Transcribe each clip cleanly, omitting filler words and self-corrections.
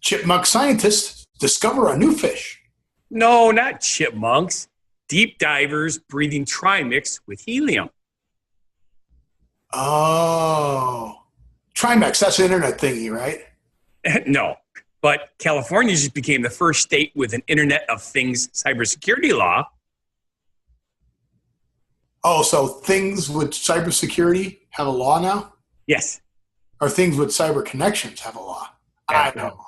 Chipmunk scientists discover a new fish. No, not chipmunks. Deep divers breathing trimix with helium. Oh. Trimex, that's an internet thingy, right? No, but California just became the first state with an Internet of Things cybersecurity law. Oh, so things with cybersecurity have a law now? Yes. Or things with cyber connections have a law? I don't know.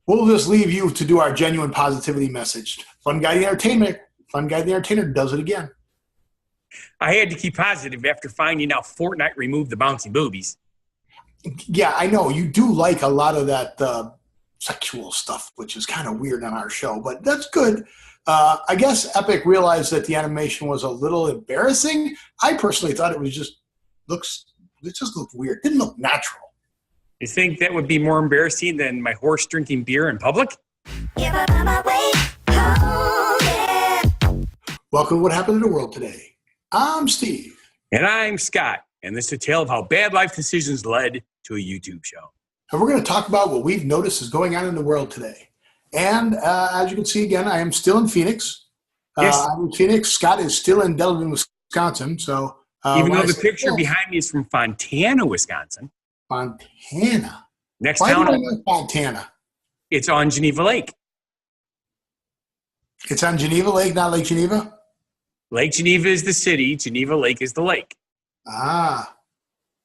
We'll just leave you to do our genuine positivity message. Fun Guy the Entertainer does it again. I had to keep positive after finding out Fortnite removed the bouncy boobies. Yeah, I know. You do like a lot of that sexual stuff, which is kind of weird on our show, but that's good. I guess Epic realized that the animation was a little embarrassing. I personally thought it just looked weird. It didn't look natural. You think that would be more embarrassing than my horse drinking beer in public? Welcome to What Happened in the World Today. I'm Steve. And I'm Scott. And this is a tale of how bad life decisions led to a YouTube show. And we're going to talk about what we've noticed is going on in the world today. And as you can see, again, I am still in Phoenix. Yes. I'm in Phoenix. Scott is still in Delavan, Wisconsin. So even though the picture behind me is from Fontana, Wisconsin. Fontana? Next Why town do I over. know Fontana? It's on Geneva Lake. It's on Geneva Lake, not Lake Geneva? Lake Geneva is the city. Geneva Lake is the lake. Ah.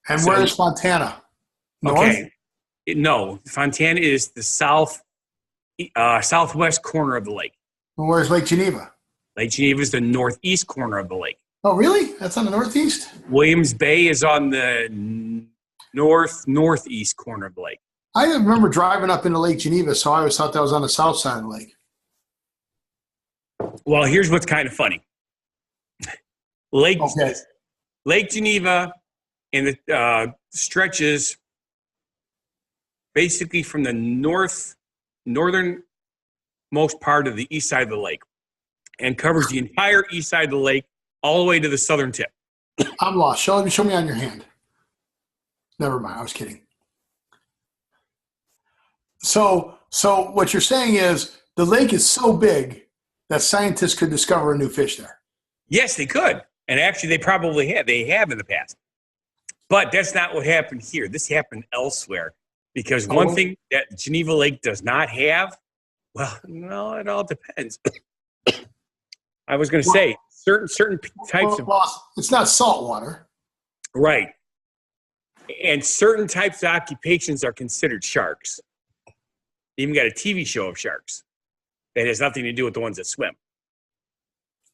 And where is Fontana? North? Okay. No, Fontana is the southwest corner of the lake. And where's Lake Geneva? Lake Geneva is the northeast corner of the lake. Oh, really? That's on the northeast? Williams Bay is on the northeast corner of the lake. I remember driving up into Lake Geneva, so I always thought that was on the south side of the lake. Well, here's what's kind of funny. Lake Okay. Geneva and the stretches basically from the northernmost part of the east side of the lake and covers the entire east side of the lake all the way to the southern tip. I'm lost. Show me on your hand. Never mind. I was kidding. So what you're saying is the lake is so big that scientists could discover a new fish there. Yes, they could. And actually, they probably have. They have in the past. But that's not what happened here. This happened elsewhere. Because one thing that Geneva Lake does not have, well, no, it all depends. I was going to say, certain types of... It's not salt water. Right. And certain types of occupations are considered sharks. They even got a TV show of sharks that has nothing to do with the ones that swim.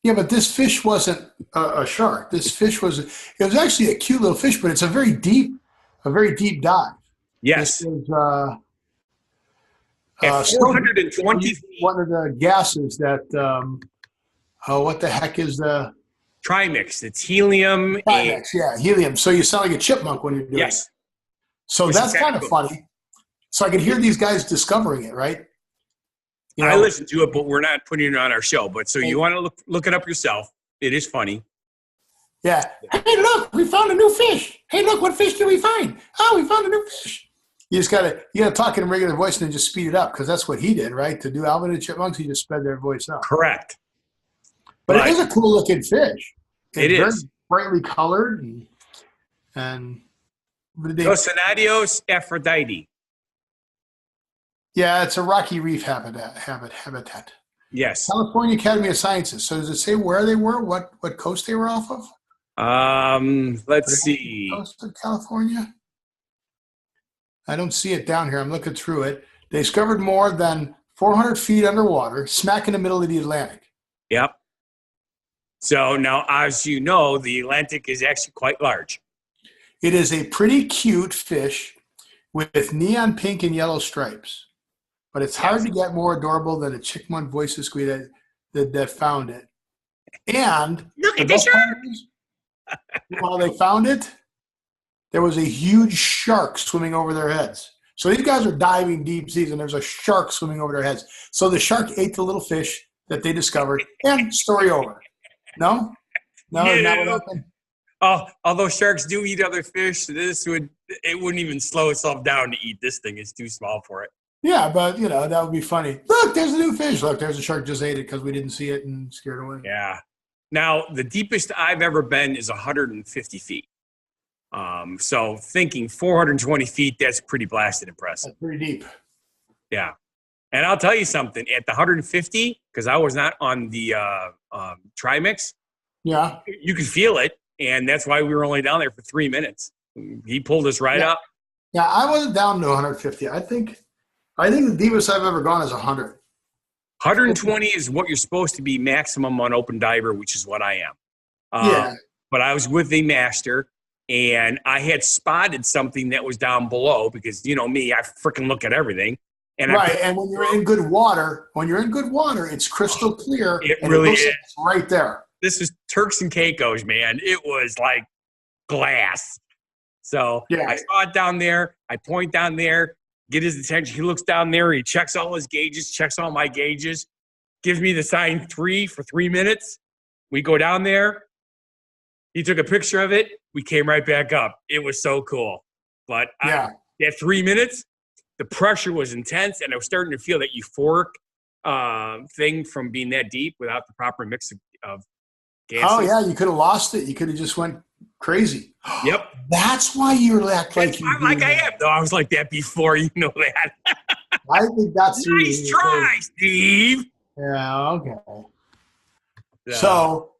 Yeah, but this fish wasn't a shark. This fish was actually a cute little fish, but it's a very deep dive. Yes. This is, at 420 feet. One of the gases that, what the heck is the... Trimix. It's helium. Trimix, yeah, helium. So you sound like a chipmunk when you're doing it. So Which that's is kind of funny. So I can hear these guys discovering it, right? You know, I listened to it, but we're not putting it on our show. But so you want to look it up yourself. It is funny. Yeah. Hey, look, we found a new fish. Hey, look, what fish did we find? Oh, we found a new fish. You gotta talk in a regular voice and then just speed it up because that's what he did, right? To do Alvin and the Chipmunks, he just sped their voice up. Correct. But it is a cool looking fish. It is very brightly colored and Docenadios Aphrodite. Yeah, it's a rocky reef habitat. Yes. California Academy of Sciences. So does it say where they were? What coast they were off of? Let's see. Coast of California? I don't see it down here. I'm looking through it. They discovered more than 400 feet underwater, smack in the middle of the Atlantic. Yep. So now, as you know, the Atlantic is actually quite large. It is a pretty cute fish with neon pink and yellow stripes. But it's hard to get more adorable than a chipmunk voice squeak that found it. And look at this shark. While they found it, there was a huge shark swimming over their heads. So these guys are diving deep seas, and there's a shark swimming over their heads. So the shark ate the little fish that they discovered, and story over. No, not what happened. Oh, although sharks do eat other fish, it wouldn't even slow itself down to eat this thing. It's too small for it. Yeah, but that would be funny. Look, there's a new fish. Look, there's a shark. Just ate it because we didn't see it and scared away. Yeah. Now, the deepest I've ever been is 150 feet. So thinking 420 feet, that's pretty blasted impressive. That's pretty deep. Yeah. And I'll tell you something, at the 150, because I was not on the Trimix, Yeah. you could feel it. And that's why we were only down there for 3 minutes. He pulled us right up. Yeah, I wasn't down to 150. I think the deepest I've ever gone is 100. 120 is what you're supposed to be maximum on open diver, which is what I am. Yeah. But I was with a master, and I had spotted something that was down below because, me, I freaking look at everything. And and when you're in good water, it's crystal clear. It really is. Like it's right there. This is Turks and Caicos, man. It was like glass. So I saw it down there. I point down there, get his attention. He looks down there. He checks all his gauges, checks all my gauges, gives me the sign 3 for 3 minutes. We go down there. He took a picture of it. We came right back up. It was so cool. But at 3 minutes, the pressure was intense, and I was starting to feel that euphoric thing from being that deep without the proper mix of gases. Oh, yeah, you could have lost it. You could have just went crazy. Yep. That's why you're like I am, though. I was like that before, you know that. I think that's nice try, Steve. Yeah, okay. So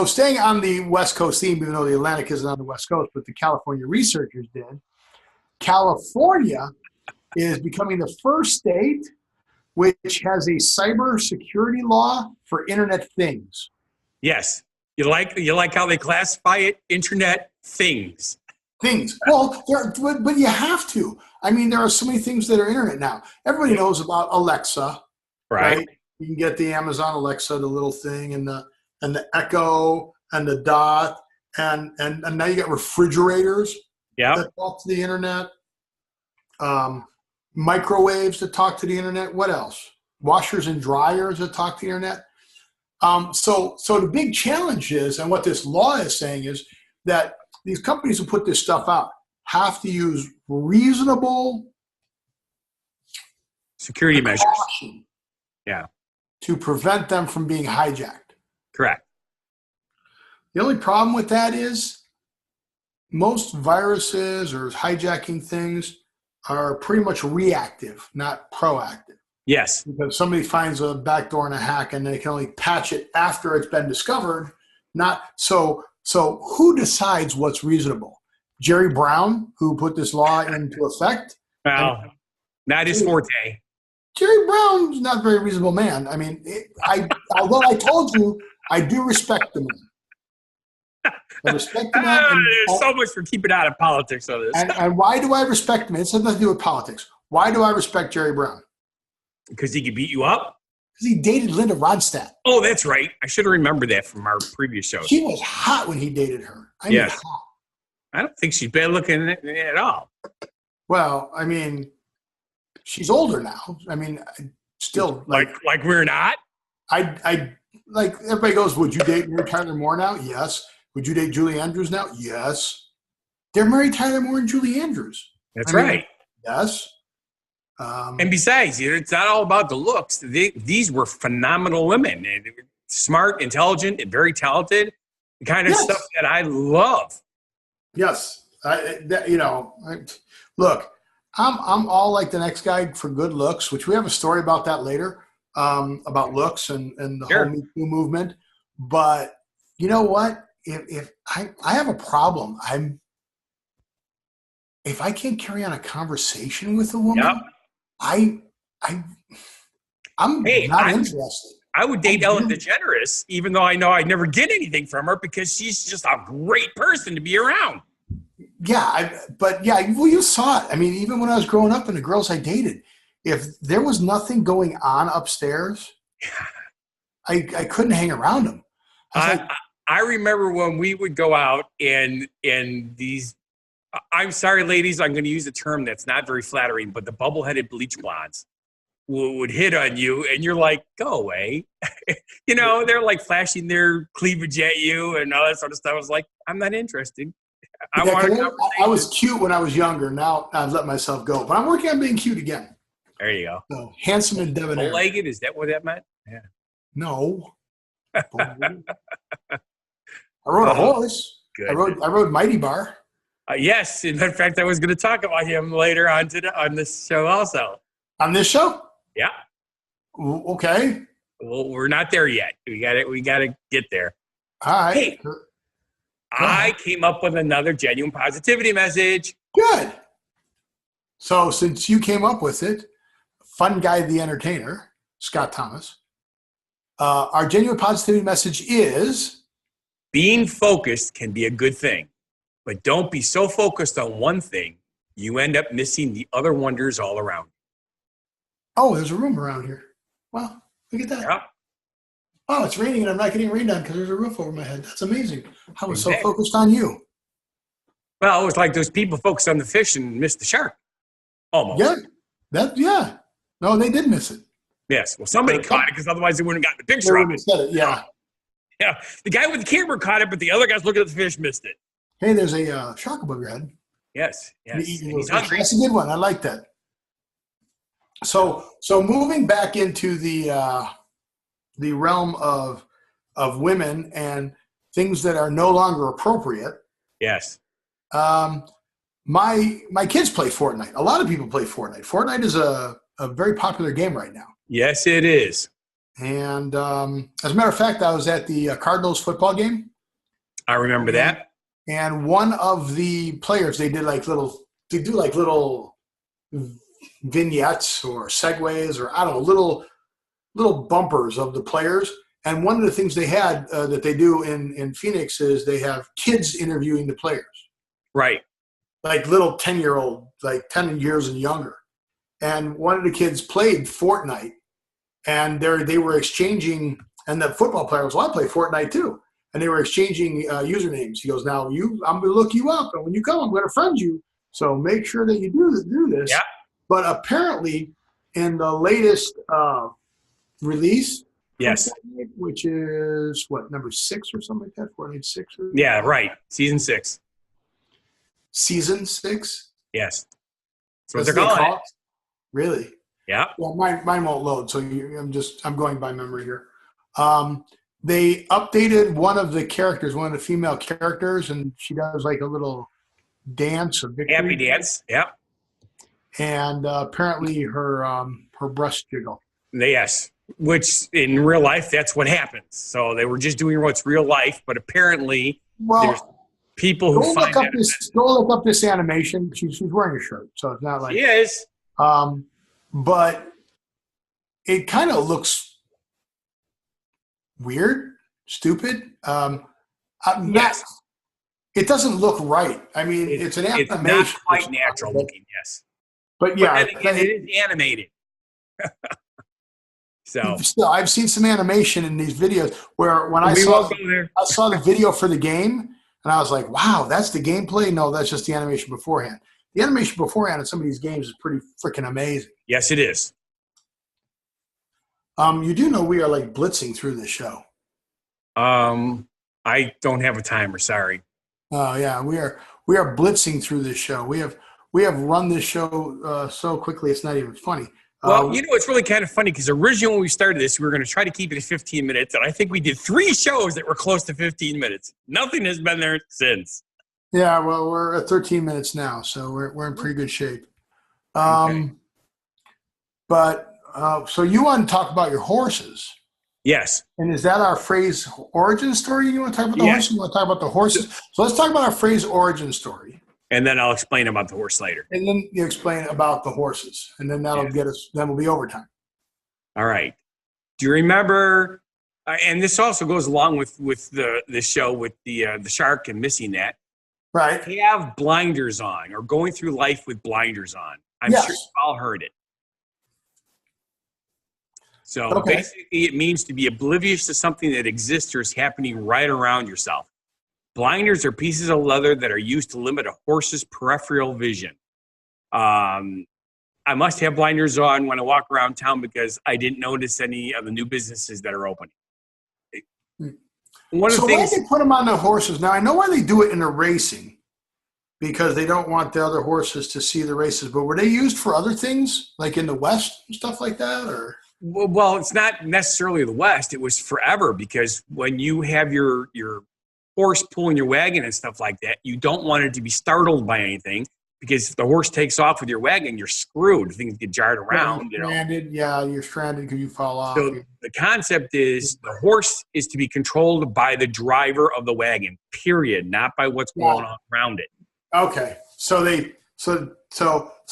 staying on the West Coast theme, even though the Atlantic isn't on the West Coast, but the California researchers did. California is becoming the first state which has a cybersecurity law for Internet things. Yes. You like how they classify it? Internet things. Things. Well, but you have to. I mean, there are so many things that are Internet now. Everybody knows about Alexa, right? You can get the Amazon Alexa, the little thing, and the Echo, and the Dot, and now you got refrigerators that talk to the Internet, microwaves that talk to the Internet. What else? Washers and dryers that talk to the Internet. So the big challenge is, and what this law is saying is that these companies who put this stuff out have to use reasonable security measures. Yeah. To prevent them from being hijacked. Correct. The only problem with that is most viruses or hijacking things are pretty much reactive, not proactive. Yes. Because somebody finds a backdoor and a hack and they can only patch it after it's been discovered. So who decides what's reasonable? Jerry Brown, who put this law into effect? Well, not his forte. Jerry Brown's not a very reasonable man. I mean, although I told you, I do respect the man. I respect the man. There's so much for keeping out of politics on this. And why do I respect him? It has nothing to do with politics. Why do I respect Jerry Brown? Because he could beat you up? Because he dated Linda Ronstadt. Oh, that's right. I should have remembered that from our previous show. She was hot when he dated her. I mean, hot. I don't think she's bad looking at all. Well, I mean, she's older now. I mean, still like we're not. I like everybody goes. Would you date Mary Tyler Moore now? Yes. Would you date Julie Andrews now? Yes. They're Mary Tyler Moore and Julie Andrews. That's right. Yes. And besides, it's not all about the looks. These were phenomenal women. They were smart, intelligent, and very talented. The kind of stuff that I love. Yes. Look, I'm all like the next guy for good looks, which we have a story about that later, about looks and the whole Me Too movement. But you know what? If I have a problem, if I can't carry on a conversation with a woman, I'm not interested. I would date Ellen DeGeneres, even though I know I'd never get anything from her because she's just a great person to be around. Yeah, well, you saw it. I mean, even when I was growing up and the girls I dated, if there was nothing going on upstairs, I couldn't hang around them. I remember when we would go out and these, I'm sorry, ladies, I'm going to use a term that's not very flattering, but the bubble-headed bleach blondes would hit on you and you're like, go away. They're like flashing their cleavage at you and all that sort of stuff. I was like, I'm not interested. I Yeah, want a 'cause I was conversation. cute when I was younger. Now I've let myself go, but I'm working on being cute again. There you go. So handsome and debonair. Bow-legged, is that what that meant? Yeah. No, I rode a Oh, horse. I goodness. rode Mighty Bar. Yes, in fact, I was going to talk about him later on on this show also. On this show? Yeah. Okay. Well, we're not there yet. We got it. We got to get there. All right. Hey, Go I ahead. came up with another genuine positivity message. Good. So since you came up with it, Fun Guy the Entertainer, Scott Thomas, our genuine positivity message is Being focused can be a good thing, but don't be so focused on one thing you end up missing the other wonders all around. oh, there's a room around here. Wow, look at that. Yeah, Oh, it's raining and I'm not getting rained on because there's a roof over my head. That's amazing. I was so exactly. focused on you. Well, it was like those people focused on the fish and missed the shark. Almost. Yeah. No, they did miss it. Yes. Well, somebody caught it because otherwise they wouldn't have gotten the picture of it. Said it. Yeah. Yeah. The guy with the camera caught it, but the other guys looking at the fish missed it. Hey, there's a shark above your head. Yes. Yes. Eating And he's little fish. hungry. That's a good one. I like that. So moving back into the realm of women and things that are no longer appropriate. Yes. My kids play Fortnite. A lot of people play Fortnite. Fortnite is a very popular game right now. Yes, it is. And as a matter of fact, I was at the Cardinals football game. I remember that. And one of the players, they do like little vignettes or segues or I don't know, little bumpers of the players. And one of the things they had that they do in Phoenix is they have kids interviewing the players. Right. Like little 10-year-old, like 10 years and younger. And one of the kids played Fortnite and they were exchanging, and the football player was, well, I play Fortnite too. And they were exchanging usernames. He goes, now I'm going to look you up. And when you come, I'm going to friend you. So make sure that you do this. Yeah. But apparently in the latest release, Yes. Fortnite, which is what, number 6 or something like that? Fortnite 6? Yeah, right. Season 6. Season 6? Yes. That's what they're calling it. Really? Yeah. Well, mine won't load, so I'm going by memory here. They updated one of the characters, one of the female characters, and she does like a little dance, a victory Happy dance. Yeah. and apparently her breast jiggle. Yes. Which in real life, that's what happens. So they were just doing what's real life, but apparently there's people who find that. Go look up this animation. She's wearing a shirt, so it's not like She is. but it kind of looks stupid. Yes. It doesn't look right. I mean, it's an animation. It's not quite natural looking, yes. But yeah, it is animated. So still, I've seen some animation in these videos where when I saw the video for the game, and I was like, wow, that's the gameplay? No, that's just the animation beforehand. The animation beforehand in some of these games is pretty freaking amazing. Yes, it is. You do know we are like blitzing through this show. I don't have a timer, sorry. Oh yeah, we are blitzing through this show. We have run this show so quickly it's not even funny. Well, it's really kind of funny because originally when we started this, we were going to try to keep it at 15 minutes, and I think we did 3 shows that were close to 15 minutes. Nothing has been there since. Yeah, well, we're at 13 minutes now, so we're in pretty good shape. Okay. But so you want to talk about your horses? Yes. And is that our phrase origin story? You want to talk about the horses? You want to talk about the horses? So let's talk about our phrase origin story. And then I'll explain about the horse later. And then you explain about the horses. And then that'll get us, then we'll be overtime. All right. Do you remember, and this also goes along with the show with the shark and missing that. Right. Have blinders on or going through life with blinders on. I'm sure you've all heard it. So basically it means to be oblivious to something that exists or is happening right around yourself. Blinders are pieces of leather that are used to limit a horse's peripheral vision. I must have blinders on when I walk around town because I didn't notice any of the new businesses that are opening. So why do they put them on the horses? Now, I know why they do it in the racing. because they don't want the other horses to see the races. But were they used for other things, like in the West and stuff like that, or? Well, it's not necessarily the West. It was forever, because when you have your horse pulling your wagon and stuff like that, you don't want it to be startled by anything, because if the horse takes off with your wagon, you're screwed. Things get jarred around. You're stranded. Yeah, you're stranded because you fall off. So the concept is the horse is to be controlled by the driver of the wagon, period, not by what's going on around it. Okay, so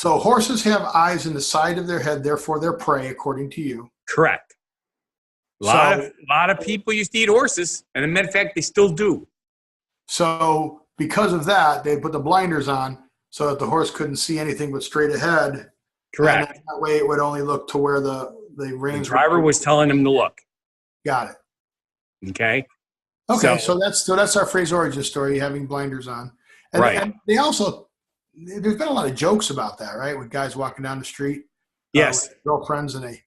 horses have eyes in the side of their head, therefore they're prey, according to you. Correct. A lot of people used to eat horses, and as a matter of fact, they still do. So because of that, they put the blinders on so that the horse couldn't see anything but straight ahead. Correct. And that way it would only look to where the reins. The driver was telling him to look. Got it. Okay. Okay, so that's our phrase origin story, having blinders on. And, right. And they also, there's been a lot of jokes about that, right? With guys walking down the street. Yes. With girlfriends, and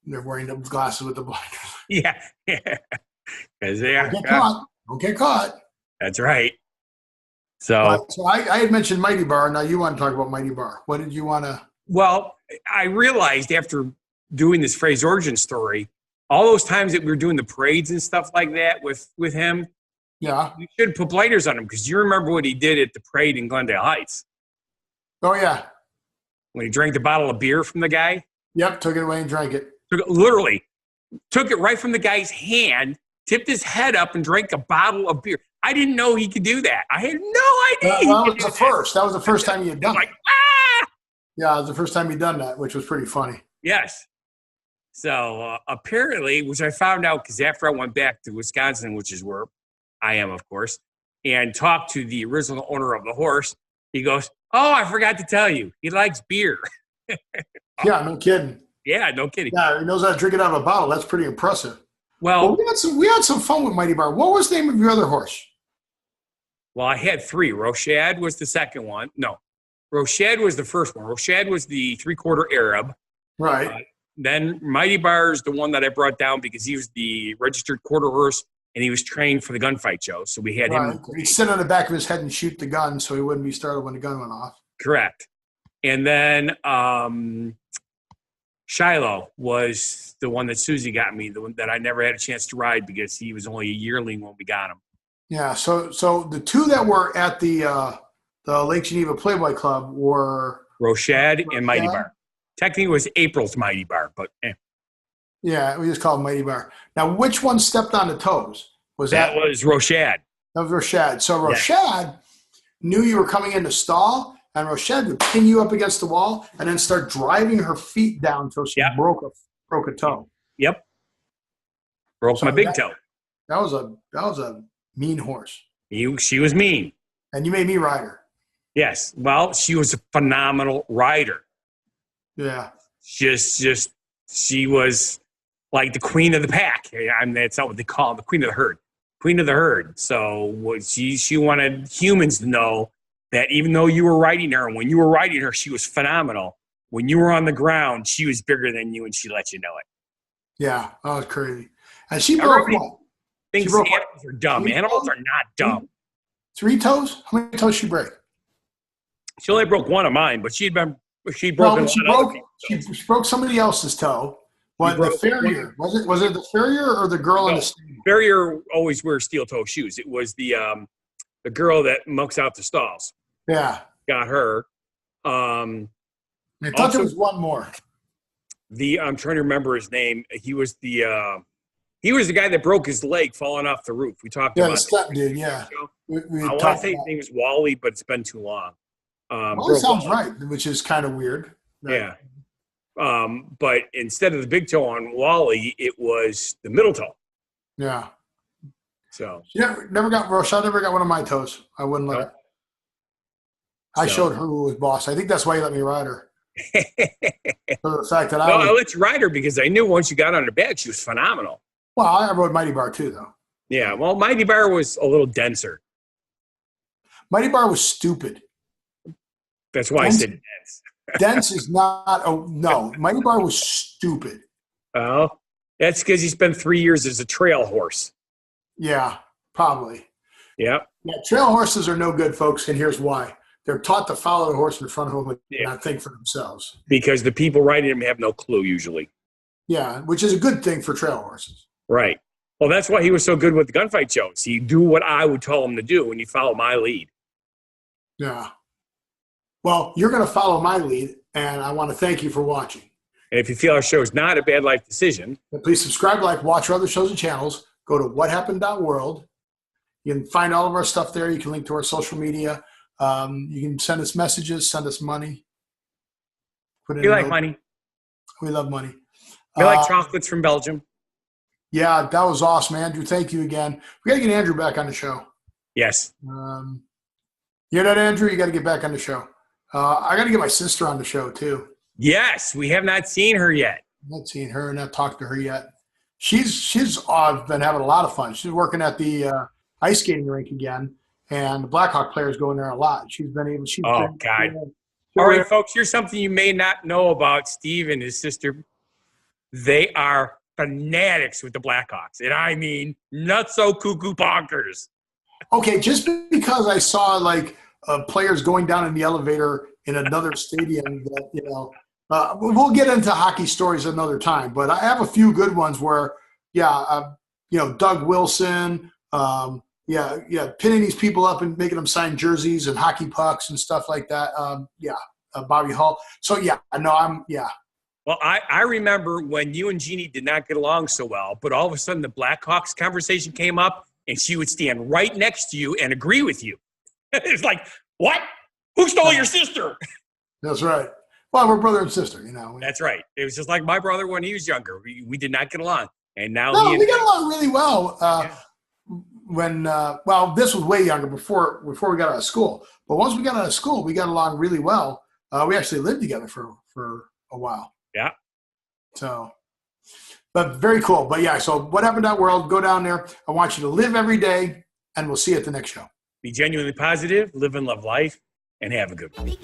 they're wearing the glasses with the blinders. Yeah. Because they are. Don't get caught. That's right. So I had mentioned Mighty Bar. Now you want to talk about Mighty Bar. What did you want to? Well, I realized after doing this phrase origin story, all those times that we were doing the parades and stuff like that with him, yeah, we should put blinders on him, because you remember what he did at the parade in Glendale Heights. Oh, yeah. When he drank the bottle of beer from the guy? Yep, took it away and drank it. Literally took it right from the guy's hand, tipped his head up, and drank a bottle of beer. I didn't know he could do that. I had no idea. That was the first. That was the first time he had done it. Ah! Yeah, it was the first time he'd done that, which was pretty funny. Yes. So apparently, which I found out because after I went back to Wisconsin, which is where I am, of course, and talked to the original owner of the horse, he goes, "Oh, I forgot to tell you, he likes beer." Yeah, no kidding. Yeah, no kidding. Yeah, he knows how to drink it out of a bottle. That's pretty impressive. Well, we had some fun with Mighty Bar. What was the name of your other horse? Well, I had three. Roshad was the second one. No, Roshad was the first one. Roshad was the 3/4 Arab. Right. Then Mighty Bar is the one that I brought down because he was the registered quarter horse, and he was trained for the gunfight show. So we had him. He'd sit on the back of his head and shoot the gun so he wouldn't be startled when the gun went off. Correct. And then Shiloh was the one that Susie got me, the one that I never had a chance to ride because he was only a yearling when we got him. Yeah, so the two that were at the Lake Geneva Playboy Club were Roshad and Mighty Bar. Technically, it was April's Mighty Bar, but yeah, we just call him Mighty Bar. Now, which one stepped on the toes? That was Roshad. That was Roshad. So Roshad knew you were coming in to stall, and Roshad would pin you up against the wall and then start driving her feet down until she broke a toe. Yep. Broke my big toe. That was a mean horse. She was mean. And you made me ride her. Yes. Well, she was a phenomenal rider. Yeah. Just she was like the queen of the pack. I mean, that's not what they call it, the queen of the herd. Queen of the herd. So she wanted humans to know that even though you were riding her, and when you were riding her, she was phenomenal. When you were on the ground, she was bigger than you, and she let you know it. Yeah, that was crazy. And she broke what? Thinks animals are dumb. Animals are not dumb. 3 toes? How many toes she break? She only broke one of mine, but she broke somebody else's toe. What, the farrier? Was it the farrier or the girl in the stable? Farrier always wears steel toe shoes. It was the girl that mucks out the stalls. Yeah. Got her. I thought there was one more. I'm trying to remember his name. He was the guy that broke his leg falling off the roof. We talked about the step dude, yeah. I want to say his name was Wally, but it's been too long. Wally sounds right, which is kind of weird. Yeah. But instead of the big toe on Wally, it was the middle toe. Yeah. So she never got Rochelle never got one of my toes. I wouldn't let her. I showed her who was boss. I think that's why you let me ride her. For the fact that I let you ride her because I knew once you got on her back, she was phenomenal. Well, I rode Mighty Bar too, though. Yeah, well, Mighty Bar was a little denser. Mighty Bar was stupid. That's why I said dense. Dense is not. Oh no, Mighty Bar was stupid. Oh, that's because he spent 3 years as a trail horse. Yeah, probably. Yep. Yeah, trail horses are no good, folks, and here's why. they're taught to follow the horse in front of them and Yeah. not think for themselves. Because the people riding them have no clue usually. Yeah, which is a good thing for trail horses. Right. Well, that's why he was so good with the gunfight shows. He'd do what I would tell him to do, and he'd follow my lead. Yeah. Well, you're going to follow my lead, and I want to thank you for watching. And if you feel our show is not a bad life decision, And please subscribe, like, watch our other shows and channels. Go to whathappened.world. You can find all of our stuff there. You can link to our social media. You can send us messages, send us money. we like money. We love money. We like chocolates from Belgium. Yeah, that was awesome, Andrew. Thank you again. We got to get Andrew back on the show. Yes. You hear that, Andrew? You got to get back on the show. I got to get my sister on the show, too. Yes, we have not seen her yet. Not seen her, not talked to her yet. She's been having a lot of fun. She's working at the ice skating rink again, and the Blackhawk players go in there a lot. She's been able. God. All right, folks, here's something you may not know about Steve and his sister. They are fanatics with the Blackhawks, and I mean not so cuckoo bonkers. Okay, just because I saw like players going down in the elevator in another stadium, that we'll get into hockey stories another time. But I have a few good ones where, Doug Wilson, pinning these people up and making them sign jerseys and hockey pucks and stuff like that. Bobby Hull. So Well, I remember when you and Jeannie did not get along so well, but all of a sudden the Blackhawks conversation came up, and she would stand right next to you and agree with you. It's like, what? Who stole your sister? That's right. Well, we're brother and sister, That's right. It was just like my brother when he was younger. We did not get along, and now we got along really well. This was way younger before we got out of school. But once we got out of school, we got along really well. We actually lived together for a while. Yeah. So, but very cool. But yeah, so what happened to that world? Go down there. I want you to live every day, and we'll see you at the next show. Be genuinely positive, live and love life, and have a good one.